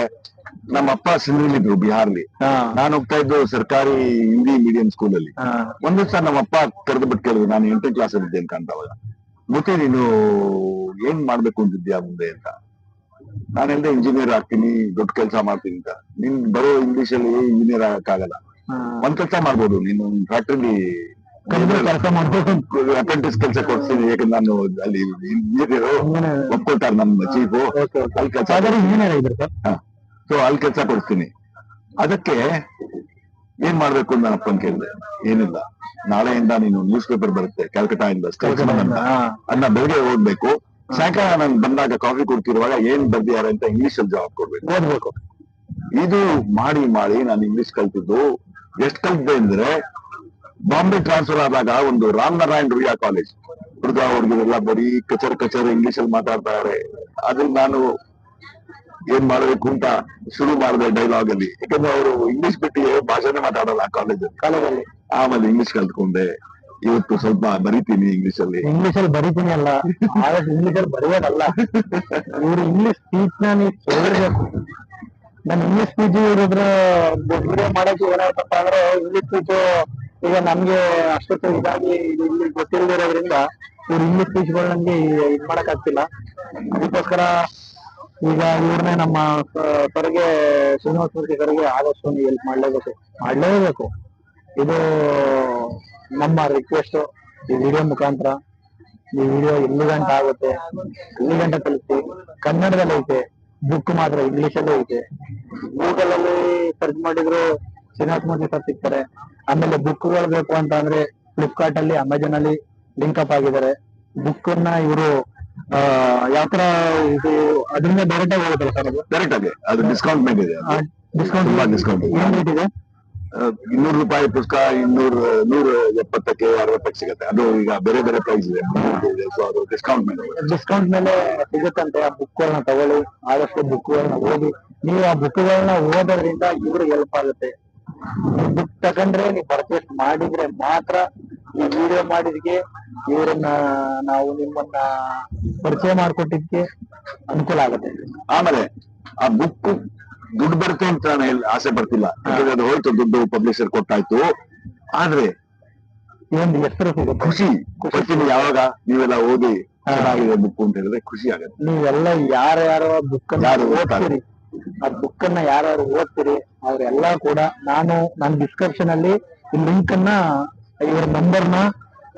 ನಮ್ಮ ಅಪ್ಪ ಸಿಂಧ್ರಿಲಿದ್ರು ಬಿಹಾರ್ಲಿ. ನಾನು ಹೋಗ್ತಾ ಇದ್ದು ಸರ್ಕಾರಿ ಹಿಂದಿ ಮೀಡಿಯಂ ಸ್ಕೂಲಲ್ಲಿ. ಒಂದ್ ದಿವಸ ನಮ್ಮ ಅಪ್ಪ ಕರೆದು ಬಿಟ್ಟು ಕೇಳಿದ್ರು, ನಾನು 8ನೇ ಕ್ಲಾಸ್ ಅಲ್ಲಿ ಇದ್ದೆ ಅಂತ ಅವಾಗ. ಮತ್ತೆ ನೀನು ಏನ್ ಮಾಡ್ಬೇಕು ಅಂತಿದ್ಯಾ ಮುಂದೆ ಅಂತ. ನಾನು ಹೇಳಿದೆ ಇಂಜಿನಿಯರ್ ಆಗ್ತೀನಿ, ದೊಡ್ಡ ಕೆಲಸ ಮಾಡ್ತೀನಿ ಅಂತ. ನಿನ್ ಬರೋ ಇಂಗ್ಲಿಷ್ ಅಲ್ಲಿ ಇಂಜಿನಿಯರ್ ಆಗಕ್ಕಾಗಲ್ಲ, ಒಂದ್ ಕೆಲಸ ಮಾಡ್ಬೋದು, ನೀನು ಫ್ಯಾಕ್ಟ್ರಿಲಿ ಕೆಲಸ ಮಾಡ್ಬೇಕು, ಅಪ್ರೆಂಟಿಸ್ ಕೆಲಸ ಕೊಡ್ತೀನಿ. ಯಾಕಂದ್ರೆ ನಾನು ಅಲ್ಲಿ ಇಂಜಿನಿಯರ್ ಒಪ್ಕೊಳ್ತಾರೆ ನಮ್ಮ ಚೀಫು, ಅಲ್ಲಿ ಕೆಲಸ ಇಂಜಿನಿಯರ್ ಆಗಿದ್ರು ಸರ್. ಸೊ ಅಲ್ಲಿ ಕೆಲಸ ಕೊಡ್ತೀನಿ. ಅದಕ್ಕೆ ಏನ್ ಮಾಡ್ಬೇಕು ಅಂತ ನಾನು ಅಪ್ಪನ್ ಕೇಳಿದೆ. ಏನಿಲ್ಲ, ನಾಳೆಯಿಂದ ನೀನು ನ್ಯೂಸ್ ಪೇಪರ್ ಬರುತ್ತೆ ಕ್ಯಾಲ್ಕಟಾ ಇಂದ, ಸ್ಟೇಟ್ಸ್ಮನ್ ಅಂತ, ಅದನ್ನ ಬೆಳಗ್ಗೆ ಓದ್ಬೇಕು. ಸಾಯಂಕಾಲ ನಾನು ಬಂದಾಗ ಕಾಫಿ ಕೊಡ್ತಿರುವಾಗ ಏನ್ ಬರ್ದಿದ್ದಾರೆ ಅಂತ ಇಂಗ್ಲಿಷ್ ಅಲ್ಲಿ ಜವಾಬ್ ಕೊಡ್ಬೇಕು, ಓದ್ಬೇಕು. ಇದು ಮಾಡಿ ಮಾಡಿ ನಾನು ಇಂಗ್ಲಿಷ್ ಕಲ್ತಿದ್ದು. ಎಷ್ಟ್ ಕಲ್ತಿದ್ದೆ ಅಂದ್ರೆ, ಬಾಂಬೆ ಟ್ರಾನ್ಸ್ಫರ್ ಆದಾಗ ಒಂದು ರಾಮನಾರಾಯಣ್ ರುಯಾ ಕಾಲೇಜ್, ಹುಡುಗರೆಲ್ಲ ಬರೀ ಕಚರ್ ಇಂಗ್ಲಿಷ್ ಅಲ್ಲಿ ಮಾತಾಡ್ತಾರೆ. ಅದ್ರಲ್ಲಿ ನಾನು ಏನ್ ಮಾಡ್ಬೇಕು ಅಂತ ಶುರು ಮಾಡಿದೆ ಡೈಲಾಗ್ ಅಲ್ಲಿ. ಯಾಕಂದ್ರೆ ಅವರು ಇಂಗ್ಲಿಷ್ ಬಿಟ್ಟು ಭಾಷೆನೇ ಮಾತಾಡಲ್ಲ ಕಾಲೇಜಲ್ಲಿ. ಆಮೇಲೆ ಇಂಗ್ಲಿಷ್ ಕಲ್ತ್ಕೊಂಡೆ. ಇವತ್ತು ಸ್ವಲ್ಪ ಬರಿತೀನಿ ಇಂಗ್ಲಿಷ್ ಅಲ್ಲಿ. ಬರಿತೀನಿ ಅಲ್ಲ, ಇಂಗ್ಲಿಷ್ ಅಲ್ಲಿ ಬರೆಯೋದಲ್ಲ, ಇವ್ರು ಇಂಗ್ಲಿಷ್ ಸ್ಪೀಚ್ ನ ನೀವು ಕೇಳಬೇಕು. ನಾನು ಇಂಗ್ಲಿಷ್ ಸ್ಪೀಚ್ ಇವ್ರದ್ರ ವಿಡಿಯೋ ಮಾಡಕ್ಕೆ ಏನಾಯ್ತಪ್ಪ ಅಂದ್ರೆ, ಇಂಗ್ಲಿಷ್ ಸ್ಪೀಚ್ ಈಗ ನಮ್ಗೆ ಅಷ್ಟೊತ್ತು ಇದಾಗಿ ಇಲ್ಲಿ ಗೊತ್ತಿಲ್ಲದಿರೋದ್ರಿಂದ ಇವ್ರು ಇಂಗ್ಲಿಷ್ ಸ್ಪೀಚ್ಗಳು ನಮ್ಗೆ ಇದ್ ಮಾಡಕ್ ಆಗ್ತಿಲ್ಲ. ಅದಕ್ಕೋಸ್ಕರ ಈಗ ಇವ್ರನ್ನೇ ನಮ್ಮ ಸರ್ಗೆ, ಶ್ರೀನಿವಾಸ ಮೂರ್ತಿ ಸರ್ಗೆ ಆದಷ್ಟು ಹೆಲ್ಪ್ ಮಾಡ್ಲೇಬೇಕು. ಇದು ನಮ್ಮ ರಿಕ್ವೆಸ್ಟ್. ಈ ವಿಡಿಯೋ ಮುಖಾಂತರ ಈ ವಿಡಿಯೋ ಎಲ್ಲಿ ಗಂಟೆ ಆಗುತ್ತೆ, ಎಲ್ಲಿ ಗಂಟೆ ತಲುಪಿ. ಕನ್ನಡದಲ್ಲಿ ಐತೆ, ಬುಕ್ ಮಾತ್ರ ಇಂಗ್ಲಿಷ್ ಅಲ್ಲೂ ಐತೆ. ಗೂಗಲ್ ಅಲ್ಲಿ ಸರ್ಚ್ ಮಾಡಿದ್ರು ಶ್ರೀನಿವಾಸ ಮೂರ್ತಿ ಸರ್ ಸಿಗ್ತಾರೆ. ಆಮೇಲೆ ಬುಕ್ಗಳು ಬೇಕು ಅಂತ ಅಂದ್ರೆ ಫ್ಲಿಪ್ಕಾರ್ಟ್ ಅಲ್ಲಿ, ಅಮೆಜಾನ್ ಅಲ್ಲಿ ಲಿಂಕ್ ಅಪ್ ಆಗಿದ್ದಾರೆ. ಬುಕ್ ನ ಇವರು ಯಾವ ತರ ಇದು ಅದರಿಂದ ಡೈರೆಕ್ಟ್ ಆಗಿ ಹೋಗುತ್ತಲ್ಲ ಸರ್? ಅದು ಡೈರೆಕ್ಟ್ ಆಗಿ ಅದು ಡಿಸ್ಕೌಂಟ್ ಮೇಲೆ ಇದೆ. ಡಿಸ್ಕೌಂಟ್ ಏನ್ ರೇಟ್ ಇದೆ? 200 ರೂಪಾಯಿ ಪುಸ್ತಕ 170ಕ್ಕೆ 60ಕ್ಕೆ ಸಿಗುತ್ತೆ. ಅದು ಈಗ ಬೇರೆ ಬೇರೆ ಪ್ರೈಸ್ ಇದೆ. ಸೊ ಅದು ಡಿಸ್ಕೌಂಟ್ ಮೇಲೆ ಸಿಗುತ್ತಂತೆ. ಆ ಬುಕ್ಗಳನ್ನ ತಗೊಳ್ಳಿ, ಆದಷ್ಟು ಬುಕ್ಗಳನ್ನ ಓದಿ. ನೀವು ಆ ಬುಕ್ಗಳನ್ನ ಓದೋದ್ರಿಂದ ಇವ್ರಿಗೆ ಹೆಲ್ಪ್ ಆಗುತ್ತೆ. ಬುಕ್ ತಗೊಂಡ್ರೆ ನೀವು ಪರ್ಚೇಸ್ ಮಾಡಿದ್ರೆ ಮಾತ್ರ ಈ ವಿಡಿಯೋ ಮಾಡಿದ್ಕೆ ಇವ್ರನ್ನ ನಾವು ನಿಮ್ಮನ್ನ ಪರಿಚಯ ಮಾಡ್ಕೊಟ್ಟಿದ್ಕೆ ಅನುಕೂಲ ಆಗುತ್ತೆ. ಆಮೇಲೆ ಆ ಬುಕ್ ದುಡ್ಡು ಬರುತ್ತೆ ಅಂತ ನಾನು ಆಸೆ ಪಡ್ತಿಲ್ಲ. ಅದು ಹೋಯ್ತು, ದುಡ್ಡು ಪಬ್ಲಿಷರ್ ಕೊಟ್ಟಾಯ್ತು. ಆದ್ರೆ ಒಂದು ಹೆಸರು ಸಿಗುತ್ತೆ, ಖುಷಿ ಕೊಡ್ತೀನಿ. ಯಾವಾಗ ನೀವೆಲ್ಲ ಓದಿ ಚೆನ್ನಾಗಿದೆ ಬುಕ್ ಅಂತ ಹೇಳಿದ್ರೆ ಖುಷಿ ಆಗುತ್ತೆ. ನೀವೆಲ್ಲ ಯಾರ್ಯಾರೋ ಬುಕ್ ಓದ್ತೀರಿ, ಆ ಬುಕ್ ಅನ್ನ ಯಾರು ಓದ್ತೀರಿ ಅವ್ರೆಲ್ಲ ಕೂಡ ನಾನು ಡಿಸ್ಕ್ರಿಪ್ಷನ್ ಅಲ್ಲಿ ಈ ಲಿಂಕ್ ಅನ್ನ, ಇವ್ರ ನಂಬರ್ನ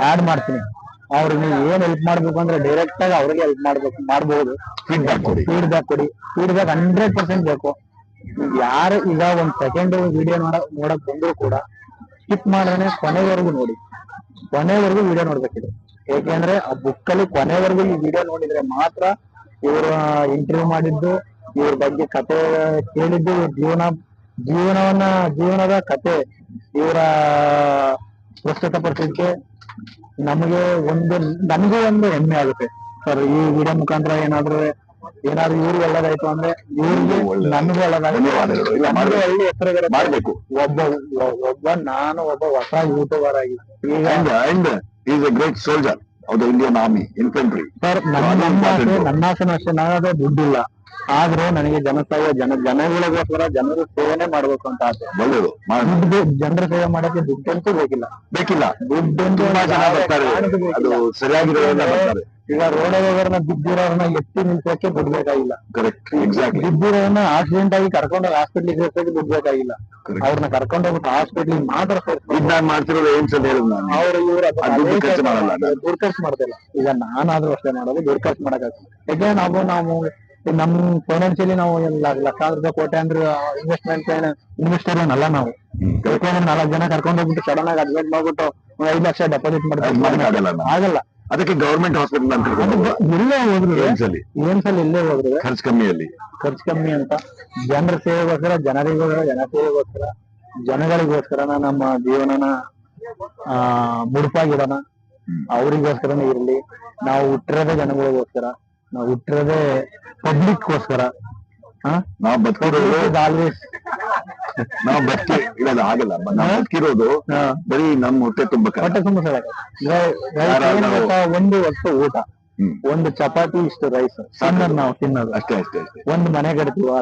ಆಡ್ ಮಾಡ್ತೀನಿ. ಅವ್ರಿಗೆ ಏನ್ ಹೆಲ್ಪ್ ಮಾಡ್ಬೇಕು ಅಂದ್ರೆ ಡೈರೆಕ್ಟ್ ಆಗಿ ಅವ್ರಿಗೆ ಹೆಲ್ಪ್ ಮಾಡ್ಬಹುದು. ಫೀಡ್ಬ್ಯಾಕ್ ಕೊಡಿ. ಫೀಡ್ಬ್ಯಾಕ್ 100% ಬೇಕು. ಯಾರು ಈಗ ಒಂದ್ ಸೆಕೆಂಡ್ ವಿಡಿಯೋ ನೋಡಕ್ ಬಂದ್ರು ಕೂಡ ಸ್ಕಿಪ್ ಮಾಡಿದ್ರೆ ಕೊನೆವರೆಗೂ ನೋಡಿ, ಕೊನೆವರೆಗೂ ವಿಡಿಯೋ ನೋಡ್ಬೇಕಿದೆ. ಯಾಕೆಂದ್ರೆ ಆ ಬುಕ್ ಅಲ್ಲಿ ಕೊನೆವರೆಗೂ ಈ ವಿಡಿಯೋ ನೋಡಿದ್ರೆ ಮಾತ್ರ ಇವ್ರ ಇಂಟರ್ವ್ಯೂ ಮಾಡಿದ್ದು, ಇವ್ರ ಬಗ್ಗೆ ಕತೆ ಕೇಳಿದ್ದು, ಜೀವನದ ಕತೆ ಇವರ ಪ್ರಸ್ತುತಪಡಿಸಲಿಕ್ಕೆ ನನಗೂ ಒಂದು ಹೆಮ್ಮೆ ಆಗುತ್ತೆ ಸರ್. ಈ ವಿಡಿಯೋ ಮುಖಾಂತರ ಏನಾದ್ರು ಇವ್ರಿಗೆ ಒಳ್ಳೇದಾಯ್ತು ಅಂದ್ರೆ ಇವ್ರಿಗೆ ನನಗೂ ಒಳ್ಳೇದಾಯ್ತು. ನಮಗೆ ಒಳ್ಳೆ ಹೆಸರು ಮಾಡ್ಬೇಕು. ನಾನು ಒಬ್ಬ ಹೊಸ ಯೂಟ್ಯೂಬರ್ ಆಗಿ ಈಗ is A great soldier of the Indian army infantry. Sir, ನನ್ನ ಆಸೆನೂ ಅಷ್ಟೇ. ನಾನಾದ್ರೆ ದುಡ್ಡಿಲ್ಲ, ಆದ್ರೆ ನನಗೆ ಜನಗಳಿಗೋಸ್ಕರ ಜನರ ಸೇವೆನೆ ಮಾಡ್ಬೇಕು ಅಂತ ಆಸೆ. ಒಳ್ಳೆಯದು. ಜನರ ಸೇವೆ ಮಾಡಕ್ಕೆ ದುಡ್ಡಂತೂ ಬೇಕಿಲ್ಲ. ದುಡ್ಡಂತೂ ಅದು ಸರಿಯಾಗಿರೋದ್ರಿಂದ ಬರ್ತಾರೆ. ಈಗ ರೋಡ್ ಹೋಗೋರ್ನ ಬಿದ್ದಿರೋರ್ನ ಎತ್ತಿ ನಿಲ್ಸೋಕೆ ದುಡ್ಡು ಬೇಕಾಗಿಲ್ಲ. Correct, exactly. ಬಿದ್ದಿರೋರ್ನ ಆಕ್ಸಿಡೆಂಟ್ ಆಗಿ ಕರ್ಕೊಂಡೋಗಿ ಹಾಸ್ಪಿಟ್ಲಿಗೆ ಸೇರ್ಸೋಕೆ ದುಡ್ಡು ಬೇಕಾಗಿಲ್ಲ. ಅವ್ರನ್ನ ಕರ್ಕೊಂಡೋಗ್ಬಿಟ್ಟು ಹಾಸ್ಪಿಟ್ಲಿಗೆ ಮಾತ್ರ ಮಾಡ್ತಿರೋದು ಏನ್ ಸಲ ಹೇಳುದು ನಾನು. ಅವ್ರು ಇವ್ರು ದುಡ್ಡು ಖರ್ಚು ಮಾಡ್ತಿಲ್ಲ. ಈಗ ನಾನಾದ್ರೂ ಅಷ್ಟೇ ಮಾಡೋದು, ದುಡ್ಡು ಖರ್ಚು ಮಾಡಕ್ಕಾಗ್ತದೆ. ಯಾಕೆ ನಾವು ನಮ್ ಫೈನಾನ್ಷಿಯಲಿ ನಾವು ಲಕ್ಷಾಂತರ ರೂಪಾಯಿ ಕೋಟ್ಯಾಂತರ ಇನ್ವೆಸ್ಟರ್ ಏನಲ್ಲ ನಾವು. ಯಾಕೆಂದ್ರೆ 4 ಜನ ಕರ್ಕೊಂಡು ಹೋಗ್ಬಿಟ್ಟು ಸಡನ್ ಆಗಿ ಅಡ್ಮಿಟ್ ಮಾಡ್ಬಿಟ್ಟು 5 ಲಕ್ಷ ಡೆಪಾಸಿಟ್ ಮಾಡ್ತಾರೆ, ಆಗಲ್ಲ. ಅದಕ್ಕೆ ಗವರ್ಮೆಂಟ್ ಹಾಸ್ಪಿಟಲ್ ಅಂತ ಎಲ್ಲೇ ಹೋದ್ರು ಎಲ್ಲೇ ಹೋದ್ರು ಖರ್ಚು ಕಮ್ಮಿ ಅಂತ. ಜನರ ಸೇವೆಗೋಸ್ಕರ, ಜನಸೇವೆಗೋಸ್ಕರ, ಜನಗಳಿಗೋಸ್ಕರ ನಮ್ಮ ಜೀವನನ ಮುಡುಪಾಗಿಡೋಣ. ಅವರಿಗೋಸ್ಕರನೇ ಇರಲಿ. ನಾವು ಹುಟ್ಟಿರೋದೇ ಜನಗಳಿಗೋಸ್ಕರ, ನಾವು ಹುಟ್ಟಿರೋದೇ ಪಬ್ಲಿಕ್ಗೋಸ್ಕರ. ನಾವು ಬದುಕಿರೋದು ಆಗಲ್ಲ. ನಾವು ಬದುಕಿರೋದು ಬರೀ ನಮ್ಮ ಹೊಟ್ಟೆ ತುಂಬ ಒಂದು ಹೊತ್ತು ಊಟ, ಒಂದು ಚಪಾತಿ ಇಷ್ಟು ರೈಸ್ ತಿನ್ನೋದು ನಾವು ತಿನ್ನೋದು ಅಷ್ಟೇ ಅಷ್ಟೇ ಅಷ್ಟೇ. ಒಂದು ಮನೆ ಕಟ್ತೀವಿ ಆ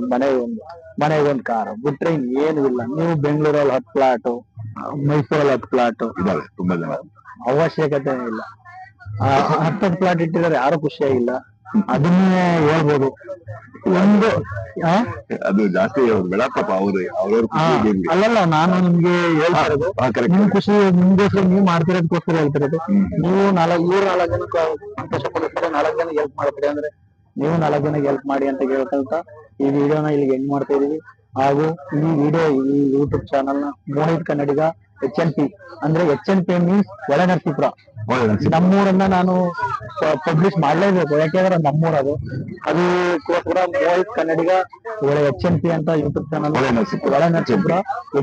ಮನೆಗೊಂದು ಕಾರ್ ಬಿಟ್ರೆ ಏನು ಇಲ್ಲ. ನೀವು ಬೆಂಗಳೂರಲ್ಲಿ 10 ಪ್ಲಾಟ್, ಮೈಸೂರಲ್ಲಿ 10 ಪ್ಲಾಟ್ ಇದಾವೆ ತುಂಬಾ ಜನ. ಅವಶ್ಯಕತೆ ಇಲ್ಲ. 10 ಪ್ಲಾಟ್ ಇಟ್ಟಿದ್ದಾರೆ, ಯಾರು ಖುಷಿಯಾಗಿಲ್ಲ. ಅದನ್ನೇ ಹೇಳ್ಬೋದು. ಒಂದು ಅದು ಜಾಸ್ತಿ ಬೆಳಕಪ್ಪ ಅವ್ರವ್ರ ಅಲ್ಲಲ್ಲ, ನಾನು ನಿಮ್ಗೆ ಹೇಳ್ತಾ ಇರೋದು ನಿಮ್ ಖುಷಿ, ನಿಮ್ಗೋಸ್ಕರ ನೀವು ಮಾಡ್ತಿರೋದಕ್ಕೋಸ್ಕರ ಹೇಳ್ತಿರೋದು. ನೀವು 4 ಜನಕ್ಕೆ ಸಂತೋಷ ಪಡಿಸ್ತಾರೆ, 4 ಜನ ಹೆಲ್ಪ್ ಮಾಡ್ತೀರಿ ಅಂದ್ರೆ ನೀವು 4 ಜನಕ್ಕೆ ಹೆಲ್ಪ್ ಮಾಡಿ ಅಂತ ಹೇಳ್ಕೊಂತ ಈ ವಿಡಿಯೋನ ಇಲ್ಲಿಗೆ ಎಂಡ್ ಮಾಡ್ತಾ ಇದೀವಿ. ಹಾಗೂ ಈ ವಿಡಿಯೋ ಈ ಯೂಟ್ಯೂಬ್ ಚಾನಲ್ ನ ಮೋಹಿತ್ ಕನ್ನಡಿಗ HNP ಅಂದ್ರೆ HNP ಮೀನ್ಸ್ ಒಳನರಸೀಪುರ, ನಮ್ಮೂರನ್ನ ನಾನು ಪಬ್ಲಿಷ್ ಮಾಡ್ಲೇಬೇಕು, ಯಾಕೆಂದ್ರೆ ನಮ್ಮೂರ ಅದಕ್ಕೋಸ್ಕರ ಮೋಹಿತ್ ಕನ್ನಡಿಗ HNP ಅಂತ ಯೂಟ್ಯೂಬ್ ಚಾನಲ್ ಒಳನರಸೀಪುರ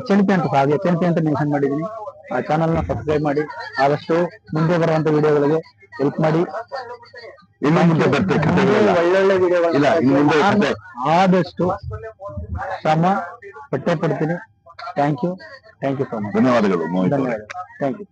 HNP ಅಂತ HNP ಅಂತ ಮೆನ್ಷನ್ ಮಾಡಿದೀನಿ. ಆ ಚಾನಲ್ ನ ಸಬ್ಸ್ಕ್ರೈಬ್ ಮಾಡಿ, ಆದಷ್ಟು ಮುಂದೆ ಬರುವಂತ ವಿಡಿಯೋಗಳಿಗೆ ಹೆಲ್ಪ್ ಮಾಡಿ. ಒಳ್ಳೊಳ್ಳೆ ವಿಡಿಯೋಗಳು ಆದಷ್ಟು ಶ್ರಮ ಪಟ್ಟೆ ಪಡ್ತೀನಿ. Thank you so much. ಧನ್ಯವಾದಗಳು. Thank you.